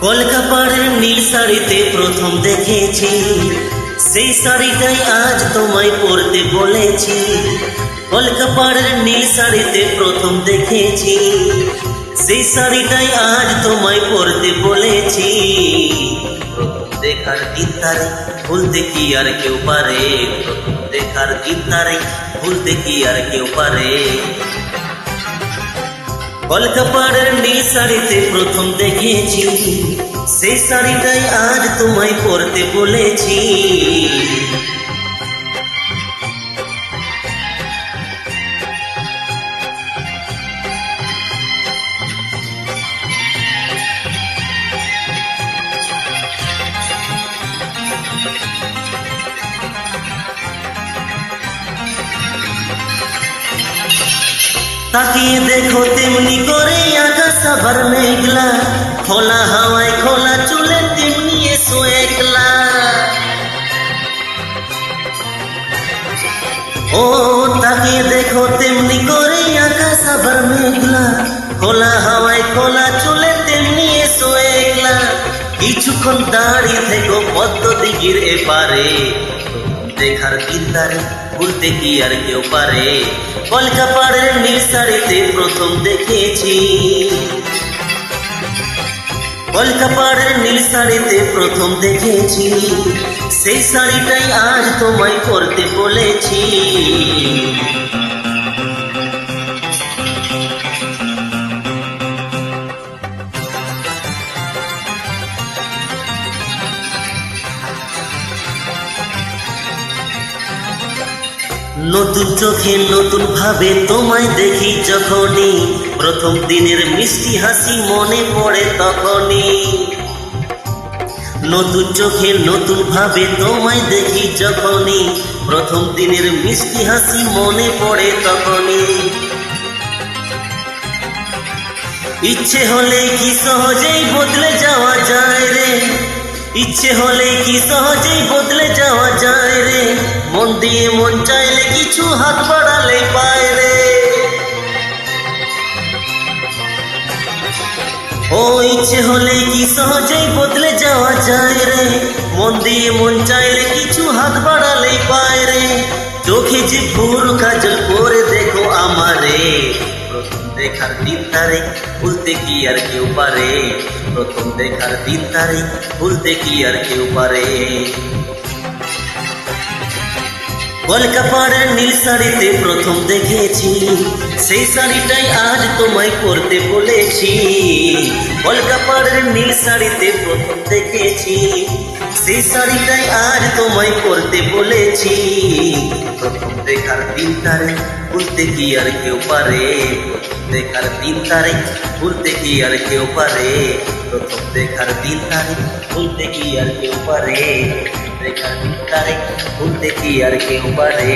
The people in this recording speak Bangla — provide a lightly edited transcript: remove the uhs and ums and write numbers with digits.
কলকাপাড়ের নীল শাড়িতে প্রথম দেখেছি, সেই শাড়িটাই আজ তোমায় পরতে বলেছি। কলকাপাড়ের নীল শাড়িতে প্রথম দেখেছি, সেই শাড়িটাই আজ তোমায় পরতে বলেছি। প্রথম দেখার দিন তারে ভুলতে কি আর কেউ পারে, প্রথম দেখার দিন তারে ভুলতে কি আর কেউ পারে। কলকাপাড়ের নীল শাড়িতে প্রথম দেখেছি, সেই শাড়িটাই আজ তোমায় পরতে বলেছি। তাকিয়ে দেখো তেমনি করে আকাশ আবার মেঘলা, খোলা হাওয়ায় খোলা চুলে তেমনি এসো একলা। ও তাকিয়ে দেখো তেমনি করে আকাশ আবার মেঘলা, খোলা হাওয়ায় খোলা চুলে তেমনি এসো একলা। কিছুক্ষণ দাঁড়িয়ে থেকো পদ্ম দিঘির এপারে, দেখার দিন তারে ভুলতে কি আর কেউ পারে। কলকাপাড়ের নীল শাড়িতে প্রথম দেখেছি, কলকাপাড়ের নীল শাড়িতে প্রথম দেখেছি, সেই শাড়িটাই আজ তোমায় পরতে বলেছি। নতুন চোখে নতুন ভাবে তোমায় দেখি যখনই, প্রথম দিনের মিষ্টি হাসি মনে পড়ে তখনই। নতুন চোখে নতুন ভাবে তোমায় দেখি যখনই, প্রথম দিনের মিষ্টি হাসি মনে পড়ে তখনই। ইচ্ছে হলে কি সহজেই বদলে যাওয়া যায় রে, ইচ্ছে হলে কি সহজেই বদলে যাওয়া যায় রে। মন দিয়ে মন চাইলে কিছু হাত বাড়ালে পায় রে। ও ইচ্ছে হলে কি সহজেই বদলে যাওয়া যায় রে, মন দিয়ে মন চাইলে কিছু হাত বাড়ালে পায় রে। চোখে যে ভুল কাজল করে দেখো আমারে, প্রথম দেখার দিন তারে ভুলতে কি আর কেউ পারে। প্রথম দেখার দিন তারে ভুলতে কি আর কেউ পারে। কলকাপাড়ের নীল শাড়িতে প্রথম দেখেছি, সেই শাড়িটাই আজ তোমায় পরতে বলেছি। কলকাপাড়ের নীল শাড়িতে প্রথম দেখেছি, সেই শাড়িটাই আজ তোমায় পরতে বলেছি। প্রথম দেখার দিন তারে ভুলতে কি আর কেউ পারে, প্রথম দেখার দিন তারে ভুলতে কি আর কেউ পারে। প্রথম দেখার দিন তারে ভুলতে কি আর কেউ পারে, দেখার দিন তারে ভুলতে কি আর কেউ পারে।